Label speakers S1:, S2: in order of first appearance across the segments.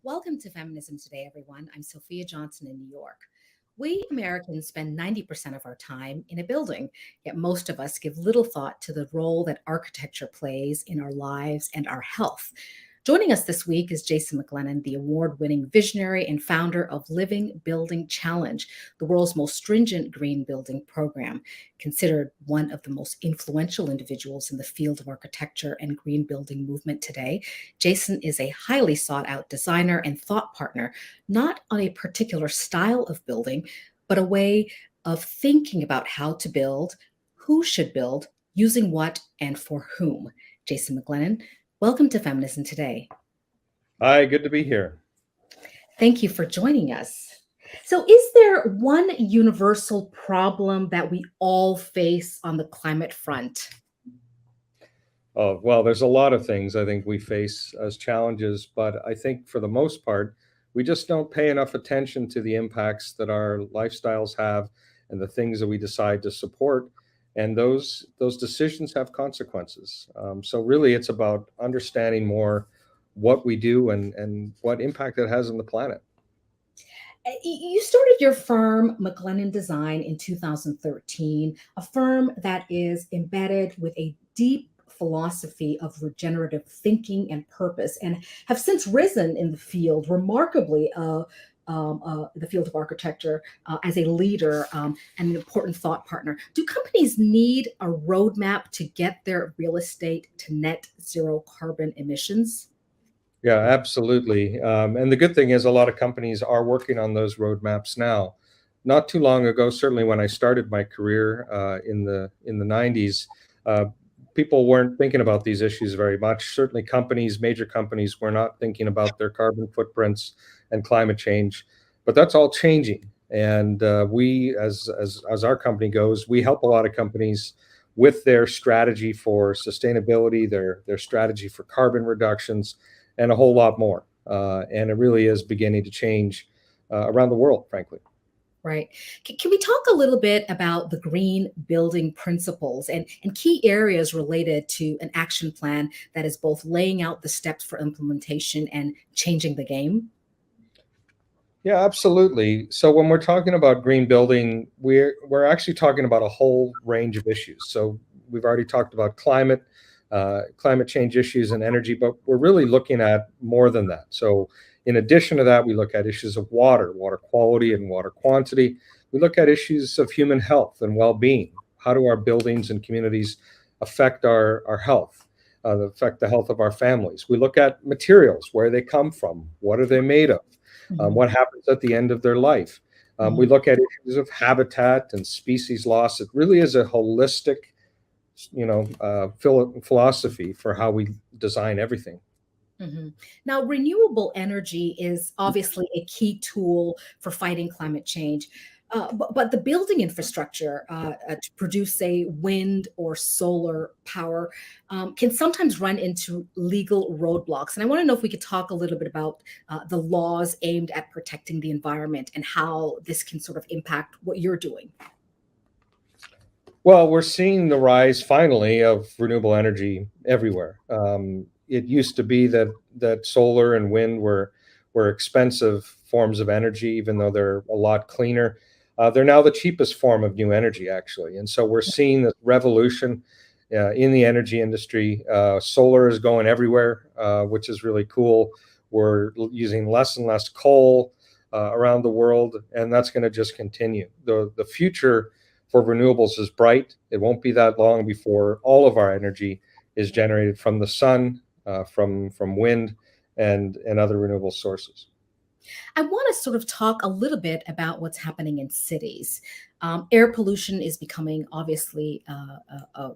S1: Welcome to Feminism Today, everyone. I'm Sophia Johnson in New York. We Americans spend 90% of our time in a building, yet most of us give little thought to the role that architecture plays in our lives and our health. Joining us this week is Jason McLennan, the award-winning visionary and founder of Living Building Challenge, the world's most stringent green building program. Considered one of the most influential individuals in the field of architecture and green building movement today, Jason is a highly sought-out designer and thought partner, not on a particular style of building, but a way of thinking about how to build, who should build, using what, and for whom. Jason McLennan, welcome to Feminism Today.
S2: Hi, good to be here.
S1: Thank you for joining us. So is there one universal problem that we all face on the climate front?
S2: Oh, well, there's a lot of things I think we face as challenges, but I think for the most part, we just don't pay enough attention to the impacts that our lifestyles have and the things that we decide to support. And those decisions have consequences. So really, it's about understanding more what we do and what impact it has on the planet.
S1: You started your firm, McLennan Design, in 2013, a firm that is embedded with a deep philosophy of regenerative thinking and purpose, and have since risen in the field remarkably the field of architecture as a leader and an important thought partner. Do companies need a roadmap to get their real estate to net zero carbon emissions?
S2: Yeah, absolutely. And the good thing is a lot of companies are working on those roadmaps now. Not too long ago, certainly when I started my career in the 90s, people weren't thinking about these issues very much. Certainly major companies were not thinking about their carbon footprints and climate change, but that's all changing. And we, as our company goes, we help a lot of companies with their strategy for sustainability, their strategy for carbon reductions, and a whole lot more. And it really is beginning to change around the world, frankly.
S1: Right. Can we talk a little bit about the green building principles and key areas related to an action plan that is both laying out the steps for implementation and changing the game?
S2: Yeah, absolutely. So when we're talking about green building, we're actually talking about a whole range of issues. So we've already talked about climate change issues and energy, but we're really looking at more than that. So in addition to that, we look at issues of water quality and water quantity. We look at issues of human health and well-being. How do our buildings and communities affect our health, affect the health of our families? We look at materials, where they come from, what are they made of, what happens at the end of their life. We look at issues of habitat and species loss. It really is a holistic, philosophy for how we design everything.
S1: Now, renewable energy is obviously a key tool for fighting climate change, but the building infrastructure to produce, say, wind or solar power can sometimes run into legal roadblocks. And I want to know if we could talk a little bit about the laws aimed at protecting the environment and how this can sort of impact what you're doing.
S2: Well, we're seeing the rise finally of renewable energy everywhere. It used to be that solar and wind were expensive forms of energy, even though they're a lot cleaner. They're now the cheapest form of new energy, actually. And so we're seeing this revolution in the energy industry. Solar is going everywhere, which is really cool. We're using less and less coal around the world, and that's going to just continue. The future for renewables is bright. It won't be that long before all of our energy is generated from the sun, from wind, and other renewable sources.
S1: I want to sort of talk a little bit about what's happening in cities. Air pollution is becoming obviously a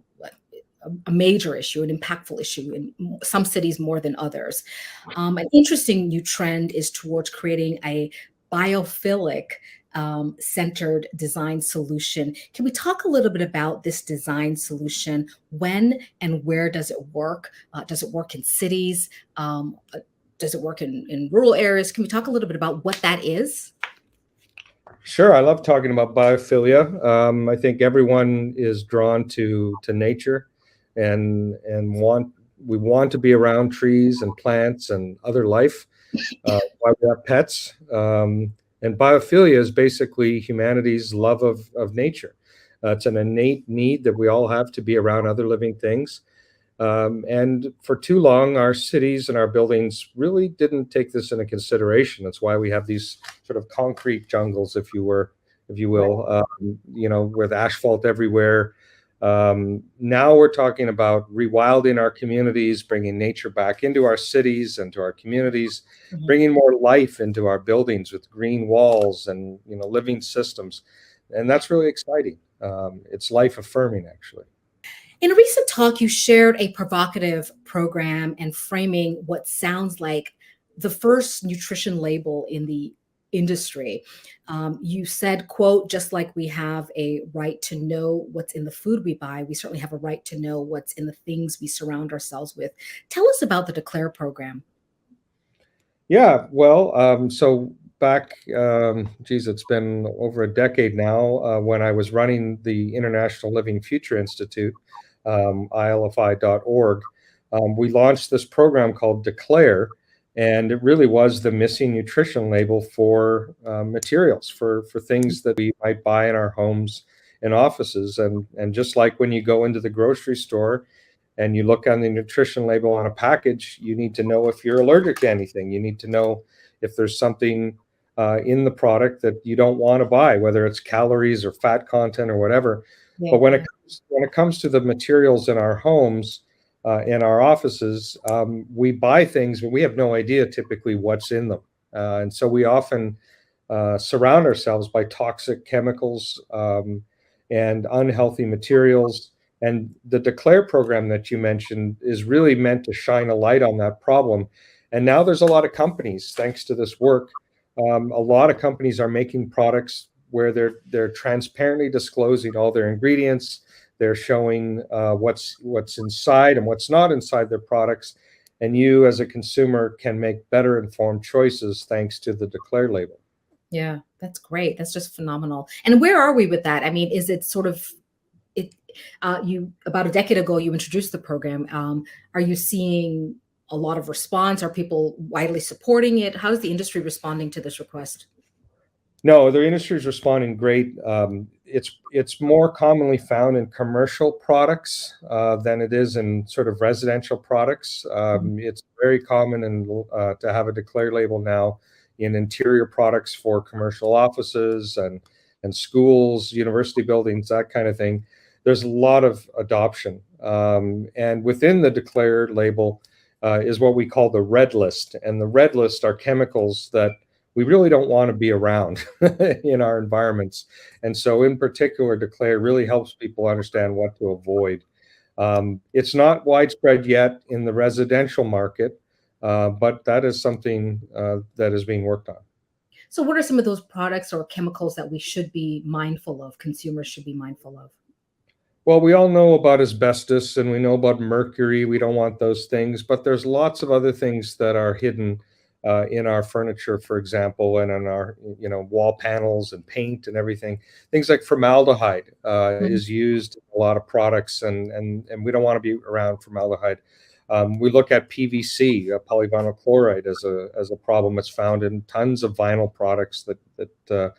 S1: major issue, an impactful issue in some cities more than others. An interesting new trend is towards creating a biophilic centered design solution. Can we talk a little bit about this design solution? When and where does it work? Does it work in cities? Does it work in rural areas? Can we talk a little bit about what that is?
S2: Sure, I love talking about biophilia. I think everyone is drawn to nature, and we want to be around trees and plants and other life. Why we have pets. And biophilia is basically humanity's love of nature. It's an innate need that we all have to be around other living things. And for too long, our cities and our buildings really didn't take this into consideration. That's why we have these sort of concrete jungles, if you will, with asphalt everywhere. Now we're talking about rewilding our communities, bringing nature back into our cities and to our communities, bringing more life into our buildings with green walls and living systems, and that's really exciting. It's life affirming, actually.
S1: In a recent talk, you shared a provocative program and framing what sounds like the first nutrition label in the industry. You said, quote, just like we have a right to know what's in the food we buy, we certainly have a right to know what's in the things we surround ourselves with. Tell us about the Declare program.
S2: Yeah, well, so back, it's been over a decade now, when I was running the International Living Future Institute, ilfi.org. We launched this program called Declare, and it really was the missing nutrition label for materials, for things that we might buy in our homes and offices. And just like when you go into the grocery store and you look on the nutrition label on a package, you need to know if you're allergic to anything. You need to know if there's something in the product that you don't want to buy, whether it's calories or fat content or whatever.
S1: Yeah.
S2: But when it comes to the materials in our homes, in our offices, we buy things, but we have no idea typically what's in them. And so we often surround ourselves by toxic chemicals and unhealthy materials. And the Declare program that you mentioned is really meant to shine a light on that problem. And now there's a lot of companies, thanks to this work, a lot of companies are making products where they're transparently disclosing all their ingredients. They're showing what's inside and what's not inside their products. And you as a consumer can make better informed choices thanks to the Declare label.
S1: Yeah, that's great. That's just phenomenal. And where are we with that? I mean, is it sort of you about a decade ago you introduced the program. Are you seeing a lot of response? Are people widely supporting it? How is the industry responding to this request?
S2: No, the industry is responding great. It's more commonly found in commercial products than it is in sort of residential products. It's very common to have a Declare label now in interior products for commercial offices and schools, university buildings, that kind of thing. There's a lot of adoption. And within the Declare label is what we call the red list. And the red list are chemicals that we really don't want to be around in our environments. And so in particular, Declare really helps people understand what to avoid. It's not widespread yet in the residential market, but that is something that is being worked on.
S1: So what are some of those products or chemicals that we should be mindful of, consumers should be mindful of?
S2: Well, we all know about asbestos and we know about mercury. We don't want those things, but there's lots of other things that are hidden in our furniture, for example, and on our wall panels and paint and everything. Things like formaldehyde is used in a lot of products, and we don't want to be around formaldehyde. We look at PVC, polyvinyl chloride, as a problem. It's found in tons of vinyl products that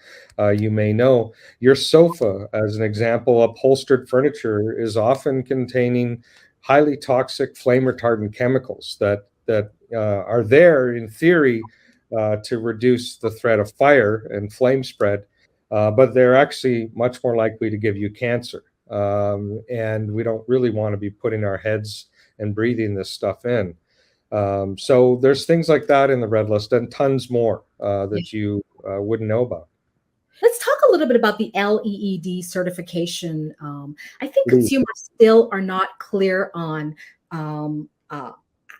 S2: you may know. Your sofa, as an example, upholstered furniture is often containing highly toxic flame retardant chemicals that are there in theory to reduce the threat of fire and flame spread, but they're actually much more likely to give you cancer. And we don't really want to be putting our heads and breathing this stuff in. So there's things like that in the red list and tons more that you wouldn't know about.
S1: Let's talk a little bit about the LEED certification. I think consumers still are not clear on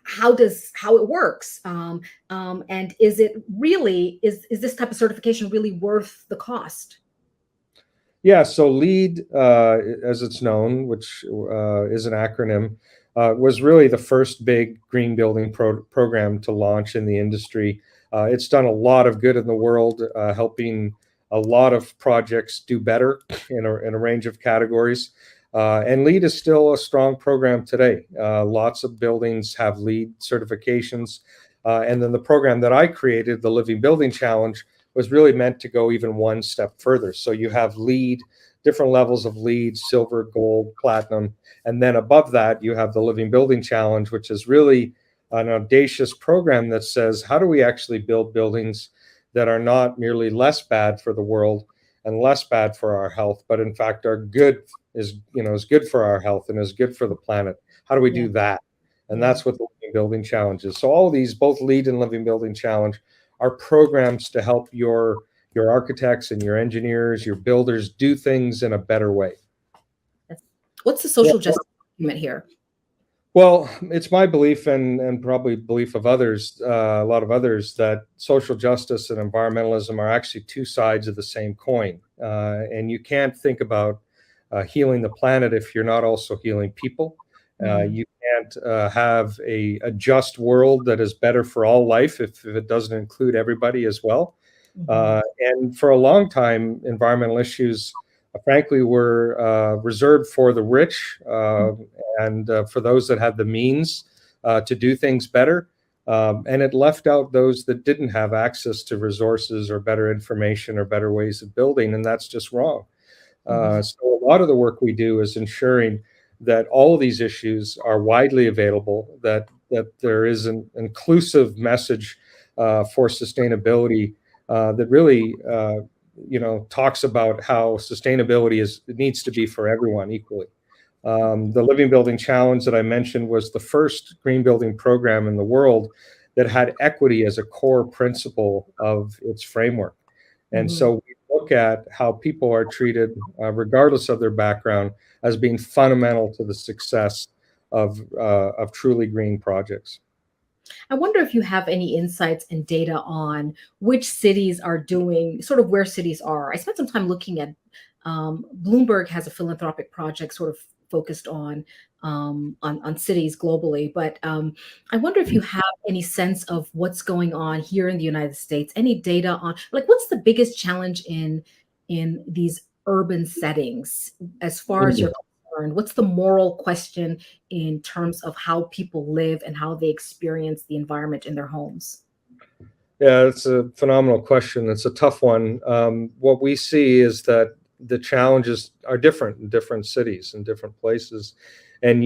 S1: how it works, and is it really is this type of certification really worth the cost?
S2: Yeah, so LEED, as it's known, which is an acronym, was really the first big green building program to launch in the industry. It's done a lot of good in the world, helping a lot of projects do better in a range of categories. And LEED is still a strong program today. Lots of buildings have LEED certifications. And then the program that I created, the Living Building Challenge, was really meant to go even one step further. So you have LEED, different levels of LEED, silver, gold, platinum. And then above that, you have the Living Building Challenge, which is really an audacious program that says, how do we actually build buildings that are not merely less bad for the world and less bad for our health, but in fact are good, is good for our health and is good for the planet? How do we
S1: Yeah,
S2: do that? And
S1: yeah.
S2: that's what the Living Building Challenge is. So all of these, both LEED and Living Building Challenge, are programs to help your architects and your engineers, your builders do things in a better way.
S1: What's the
S2: Yeah.
S1: social justice argument here?
S2: Well, it's my belief and probably belief of others, a lot of others, that social justice and environmentalism are actually two sides of the same coin. And you can't think about healing the planet if you're not also healing people. You can't have a just world that is better for all life if it doesn't include everybody as well. And for a long time, environmental issues, frankly, were reserved for the rich and for those that had the means to do things better. And it left out those that didn't have access to resources or better information or better ways of building, and that's just wrong. So a lot of the work we do is ensuring that all of these issues are widely available, that there is an inclusive message for sustainability that really talks about how sustainability needs to be for everyone equally. The Living Building Challenge that I mentioned was the first green building program in the world that had equity as a core principle of its framework. And so we look at how people are treated, regardless of their background, as being fundamental to the success of truly green projects.
S1: I wonder if you have any insights and data on which cities are doing sort of where cities are. I spent some time looking at Bloomberg has a philanthropic project sort of focused on cities globally, but I wonder if you have any sense of what's going on here in the United States. Any data on like what's the biggest challenge in these urban settings as far as you're concerned? What's the moral question in terms of how people live and how they experience the environment in their homes?
S2: Yeah, it's a phenomenal question. It's a tough one. What we see is that the challenges are different in different cities and different places. And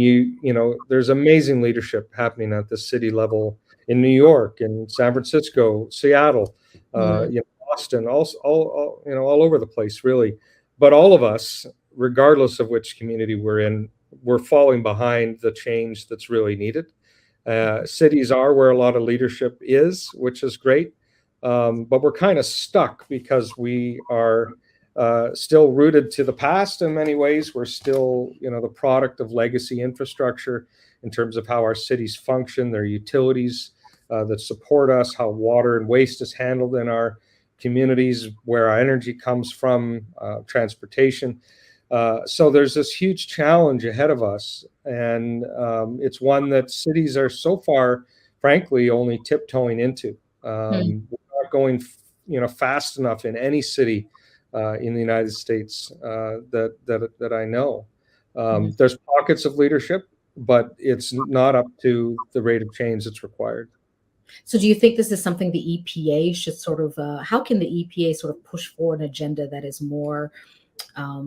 S2: there's amazing leadership happening at the city level in New York, in San Francisco, Seattle,
S1: Mhm.
S2: Boston, all over the place, really. But all of us, regardless of which community we're in, we're falling behind the change that's really needed. Cities are where a lot of leadership is, which is great. But we're kind of stuck because we are still rooted to the past in many ways. We're still, the product of legacy infrastructure in terms of how our cities function, their utilities that support us, how water and waste is handled in our communities, where our energy comes from, transportation. So there's this huge challenge ahead of us, and it's one that cities are so far, frankly, only tiptoeing into. We're not going, fast enough in any city in the United States that I know.
S1: Mhm.
S2: There's pockets of leadership, but it's not up to the rate of change that's required.
S1: So do you think this is something the EPA should sort of, how can the EPA sort of push forward an agenda that is more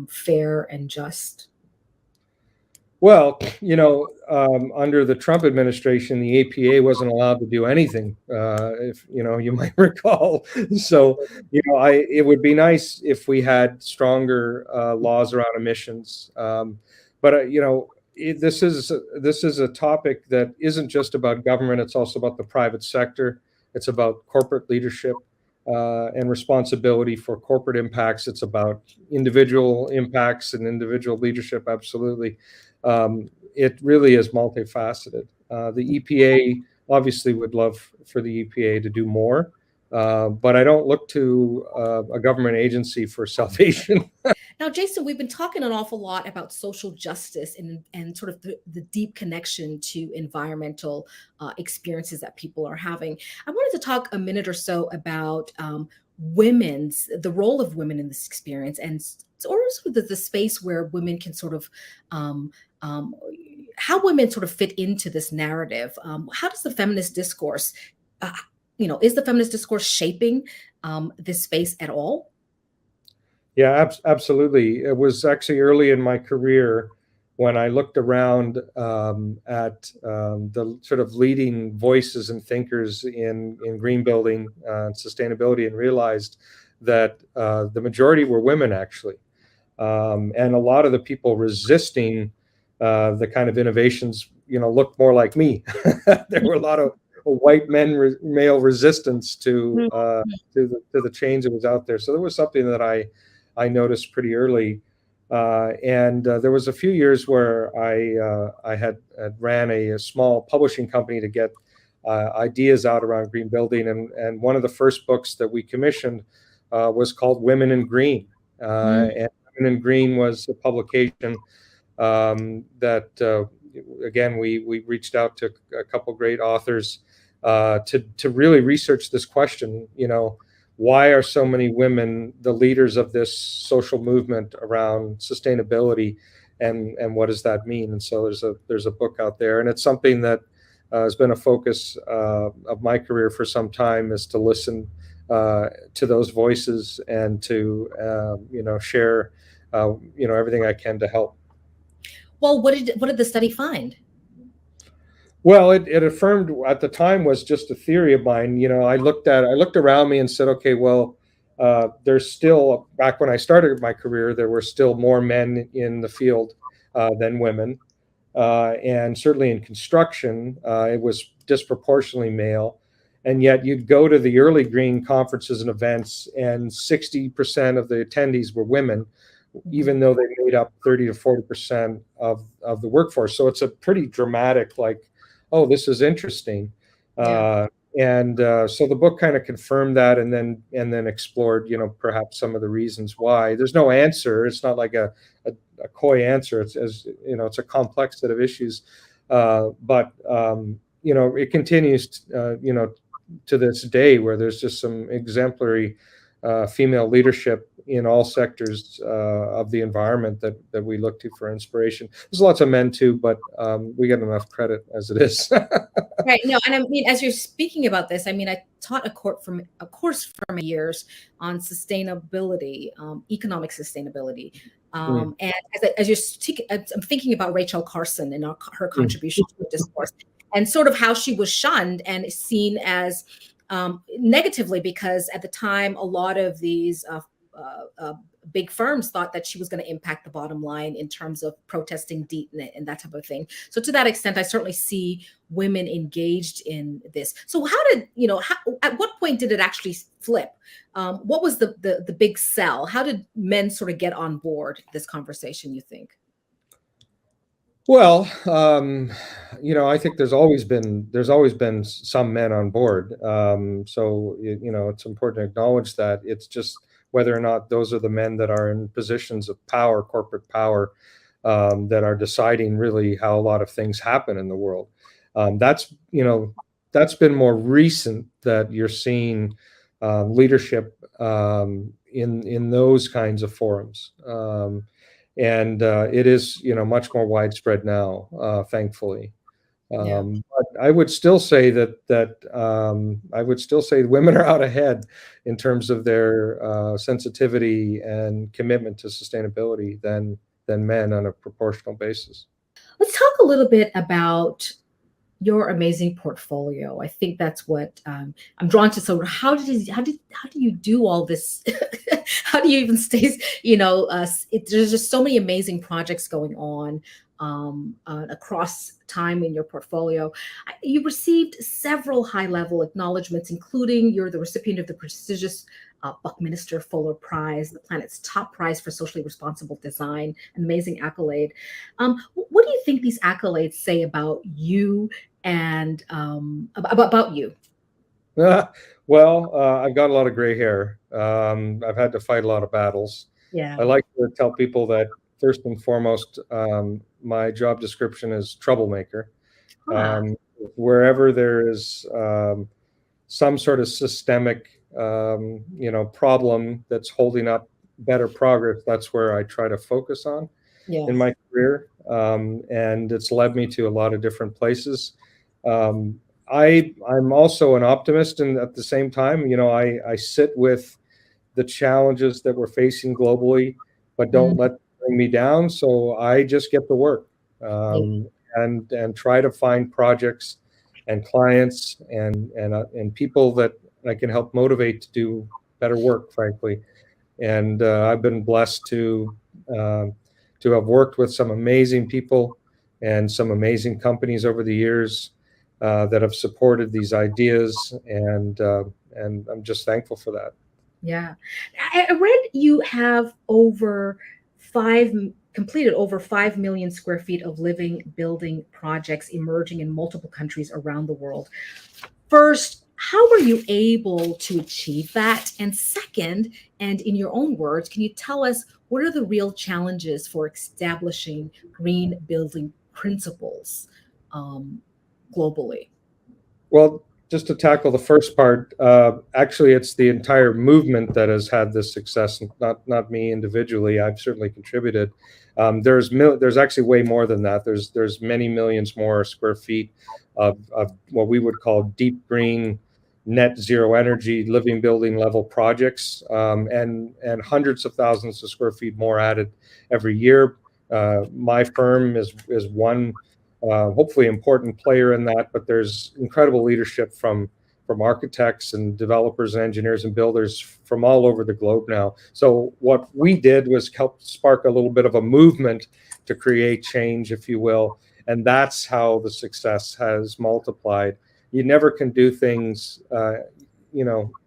S1: fair and just?
S2: Well, under the Trump administration, the APA wasn't allowed to do anything, if you might recall. So, it would be nice if we had stronger laws around emissions. But this is a topic that isn't just about government; it's also about the private sector. It's about corporate leadership and responsibility for corporate impacts. It's about individual impacts and individual leadership. Absolutely. It really is multifaceted. The EPA obviously would love for the EPA to do more, but I don't look to a government agency for salvation.
S1: Now, Jason, we've been talking an awful lot about social justice and sort of the deep connection to environmental experiences that people are having. I wanted to talk a minute or so about the role of women in this experience, and sort of the space where women can sort of um, um, how women sort of fit into this narrative. How does the feminist discourse, uh, is the feminist discourse shaping this space at all?
S2: Yeah, absolutely. It was actually early in my career when I looked around at the sort of leading voices and thinkers in green building and sustainability, and realized that the majority were women, actually. And a lot of the people resisting the kind of innovations, looked more like me. There were a lot of white male resistance to the change that was out there. So there was something that I noticed pretty early, and there was a few years where I had ran a small publishing company to get ideas out around green building, and one of the first books that we commissioned was called Women in Green, and Women in Green was a publication that again we reached out to a couple great authors to really research this question. Why are so many women the leaders of this social movement around sustainability, and what does that mean? And so there's a book out there, and it's something that has been a focus of my career for some time, is to listen to those voices and to share everything I can to help.
S1: Well, what did the study find?
S2: Well, it affirmed at the time was just a theory of mine. I looked around me and said, okay, well, there's still, back when I started my career, there were still more men in the field than women. And certainly in construction, it was disproportionately male. And yet you'd go to the early green conferences and events, and 60% of the attendees were women, even though they made up 30 to 40% of the workforce. So it's a pretty dramatic, like, oh, this is interesting.
S1: Yeah.
S2: So the book kind of confirmed that, and then explored, perhaps some of the reasons why. There's no answer. It's not like a coy answer. It's a complex set of issues. But it continues, to this day, where there's just some exemplary female leadership in all sectors of the environment that we look to for inspiration. There's lots of men too, but we get enough credit as it is.
S1: Right. No, and I mean, as you're speaking about this, I mean, I taught a course for many years on sustainability, economic sustainability. And as I'm thinking about Rachel Carson and her contribution to the discourse, and sort of how she was shunned and seen as negatively, because at the time, a lot of these big firms thought that she was going to impact the bottom line in terms of protesting DEET and that type of thing. So to that extent, I certainly see women engaged in this. So at what point did it actually flip? What was the big sell? How did men sort of get on board this conversation, you think?
S2: Well, I think there's always been some men on board. So it's important to acknowledge that. It's just whether or not those are the men that are in positions of power, corporate power, that are deciding really how a lot of things happen in the world. That's been more recent, that you're seeing leadership in those kinds of forums. And it is, much more widespread now, thankfully.
S1: Yeah.
S2: But I would still say that women are out ahead in terms of their sensitivity and commitment to sustainability than men on a proportional basis.
S1: Let's talk a little bit about your amazing portfolio. I think that's what I'm drawn to. So how do you do all this? How do you even stay? There's just so many amazing projects going on across time in your portfolio. You received several high-level acknowledgments, including you're the recipient of the prestigious Buckminster Fuller Prize, the planet's top prize for socially responsible design, an amazing accolade. What do you think these accolades say about you and about you.
S2: Well, I've got a lot of gray hair. I've had to fight a lot of battles.
S1: Yeah.
S2: I like to tell people that first and foremost, my job description is troublemaker.
S1: Huh.
S2: Wherever there is some sort of systemic, problem that's holding up better progress, that's where I try to focus on in
S1: Yes.
S2: my career, and it's led me to a lot of different places. Um, I'm also an optimist, and at the same time, I sit with the challenges that we're facing globally, but don't
S1: Mhm.
S2: let them bring me down. So I just get to work,
S1: Yeah.
S2: and try to find projects and clients and people that I can help motivate to do better work, frankly. And I've been blessed uh, to have worked with some amazing people and some amazing companies over the years that have supported these ideas, and I'm just thankful for that.
S1: Yeah. I read you have completed over 5 million square feet of living building projects emerging in multiple countries around the world. First, how were you able to achieve that? And second, and in your own words, can you tell us what are the real challenges for establishing green building principles um, globally?
S2: Well, just to tackle the first part, actually, it's the entire movement that has had this success, not me individually. I've certainly contributed. There's actually way more than that. There's many millions more square feet of what we would call deep green, net zero energy living building level projects, and hundreds of thousands of square feet more added every year. My firm is one hopefully important player in that, but there's incredible leadership from architects and developers and engineers and builders from all over the globe now. So what we did was help spark a little bit of a movement to create change, if you will, and that's how the success has multiplied. You never can do things,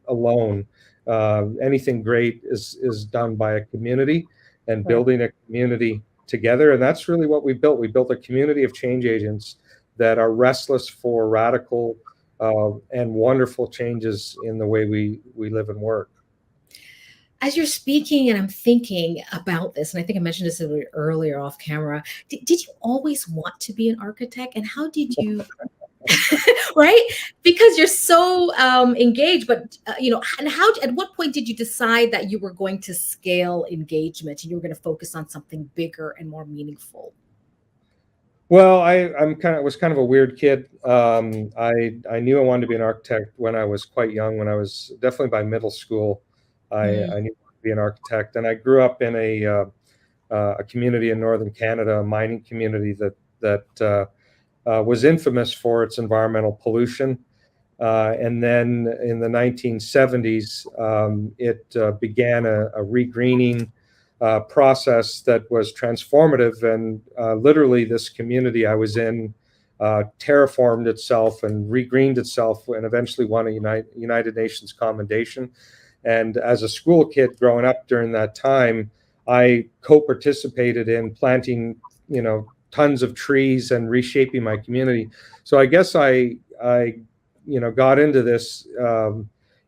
S2: alone. Anything great is done by a community, and
S1: Right.
S2: building a community together. And that's really what we built. We built a community of change agents that are restless for radical and wonderful changes in the way we live and work.
S1: As you're speaking and I'm thinking about this, and I think I mentioned this a little earlier off camera, did you always want to be an architect? And how did you, right? Because you're so engaged, but and at what point did you decide that you were going to scale engagement and you were going to focus on something bigger and more meaningful?
S2: Well, I was kind of a weird kid. I knew I wanted to be an architect when I was quite young. When I was definitely by middle school,
S1: Mm,
S2: I knew I wanted to be an architect. And I grew up in a community in northern Canada, a mining community that was infamous for its environmental pollution. And then in the 1970s, it began a regreening process that was transformative. And literally, this community I was in terraformed itself and regreened itself and eventually won a United Nations commendation. And as a school kid growing up during that time, I co-participated in planting, tons of trees and reshaping my community. So I guess I got into this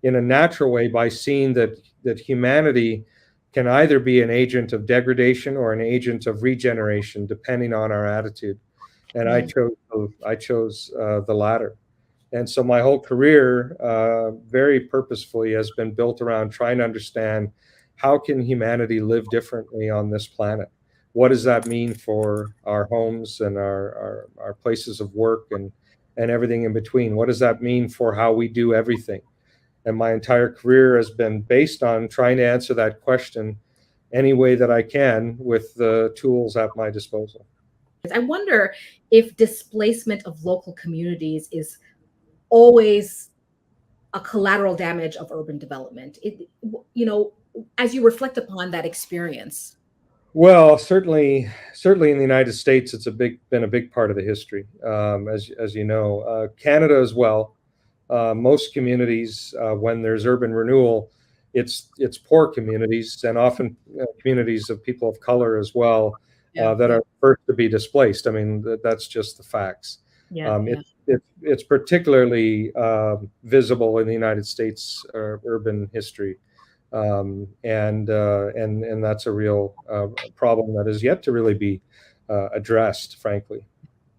S2: in a natural way by seeing that humanity can either be an agent of degradation or an agent of regeneration, depending on our attitude. And
S1: mm,
S2: I chose the latter. And so my whole career, very purposefully, has been built around trying to understand how can humanity live differently on this planet. What does that mean for our homes and our places of work and everything in between? What does that mean for how we do everything? And my entire career has been based on trying to answer that question any way that I can with the tools at my disposal.
S1: I wonder if displacement of local communities is always a collateral damage of urban development. You know, as you reflect upon that experience.
S2: Well, certainly in the United States, it's been a big part of the history, as you know. Canada as well. Most communities, when there's urban renewal, it's poor communities and often communities of people of color as well
S1: Yeah,
S2: that
S1: yeah.
S2: are first to be displaced. I mean, that's just the facts.
S1: Yeah, yeah.
S2: It's particularly visible in the United States urban history, and that's a real problem that is yet to really be addressed, frankly.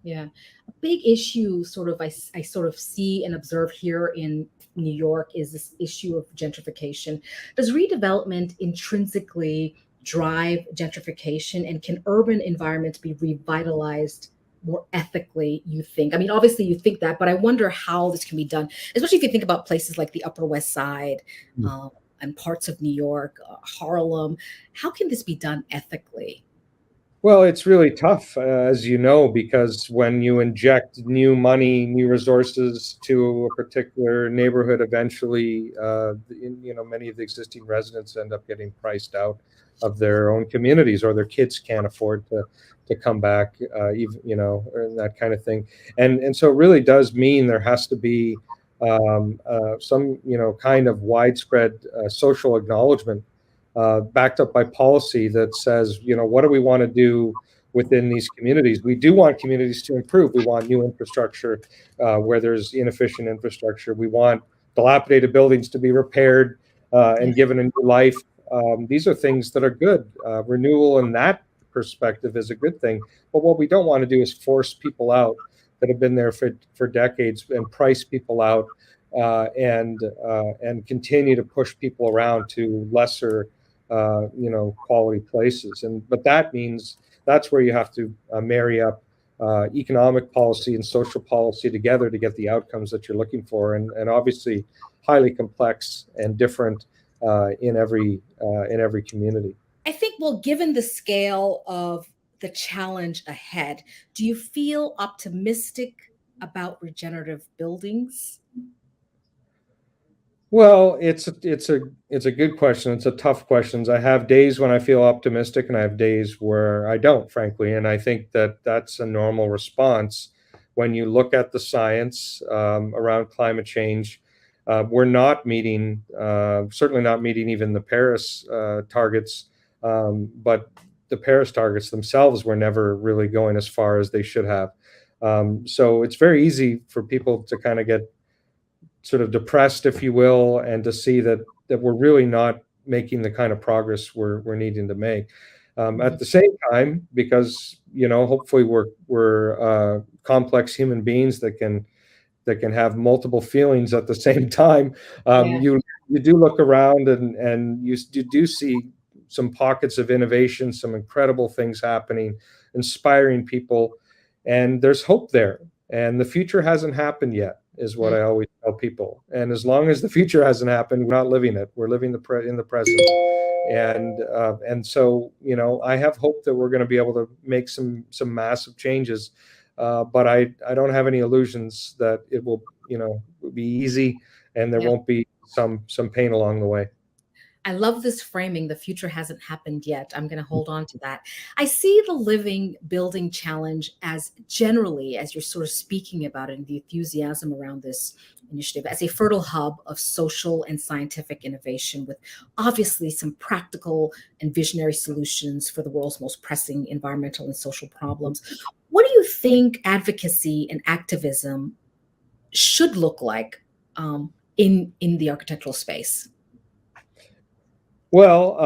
S1: Yeah. A big issue I sort of see and observe here in New York is this issue of gentrification. Does redevelopment intrinsically drive gentrification, and can urban environments be revitalized more ethically, you think? I mean, obviously you think that, but I wonder how this can be done, especially if you think about places like the Upper West Side, um, and parts of New York, Harlem. How can this be done ethically?
S2: Well, it's really tough, as you know, because when you inject new money, new resources to a particular neighborhood, eventually, many of the existing residents end up getting priced out of their own communities, or their kids can't afford to come back, even, and that kind of thing. And so it really does mean there has to be some, kind of widespread social acknowledgement, backed up by policy that says, what do we want to do within these communities? We do want communities to improve. We want new infrastructure where there's inefficient infrastructure. We want dilapidated buildings to be repaired and given a new life. These are things that are good. Renewal in that perspective is a good thing. But what we don't want to do is force people out that have been there for decades and price people out and continue to push people around to lesser quality places. But that means that's where you have to marry up economic policy and social policy together to get the outcomes that you're looking for, and obviously highly complex and different in every community.
S1: I think, well, given the scale of the challenge ahead, do you feel optimistic about regenerative buildings?
S2: Well, it's a good question. It's a tough question. I have days when I feel optimistic, and I have days where I don't, frankly. And I think that that's a normal response when you look at the science around climate change. We're not meeting, certainly not meeting even the Paris targets, but the Paris targets themselves were never really going as far as they should have. So it's very easy for people to kind of get sort of depressed, if you will, and to see that we're really not making the kind of progress we're needing to make. At the same time, because hopefully we're complex human beings that can have multiple feelings at the same time. You do look around and you do see some pockets of innovation, some incredible things happening, inspiring people, and there's hope there. And the future hasn't happened yet, is what I always tell people. And as long as the future hasn't happened, we're not living it. We're living in the present. And so, I have hope that we're going to be able to make some massive changes. But I don't have any illusions that it will, be easy, and there won't be some pain along the way.
S1: I love this framing. The future hasn't happened yet. I'm going to hold on to that. I see the living building challenge as generally, as you're sort of speaking about it, and the enthusiasm around this initiative, as a fertile hub of social and scientific innovation, with obviously some practical and visionary solutions for the world's most pressing environmental and social problems. What do you think advocacy and activism should look like in the architectural space?
S2: Well,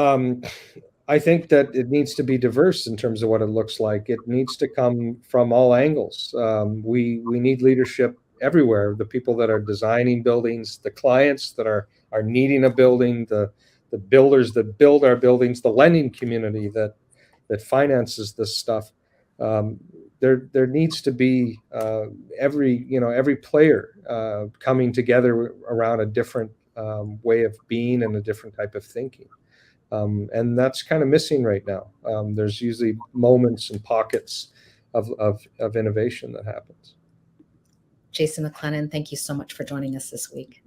S2: I think that it needs to be diverse in terms of what it looks like. It needs to come from all angles. We need leadership everywhere. The people that are designing buildings, the clients that are needing a building, the builders that build our buildings, the lending community that finances this stuff. There needs to be every player coming together around a different way of being and a different type of thinking. And that's kind of missing right now. There's usually moments and pockets of innovation that happens.
S1: Jason McLennan, thank you so much for joining us this week.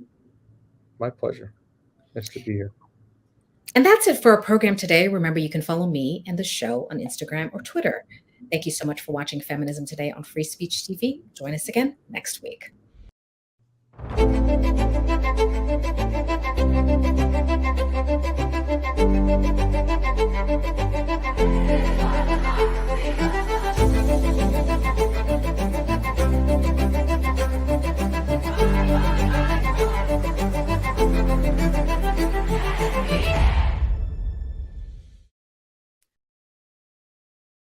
S2: My pleasure. Nice to be here.
S1: And that's it for our program today. Remember, you can follow me and the show on Instagram or Twitter. Thank you so much for watching Feminism Today on Free Speech TV. Join us again next week.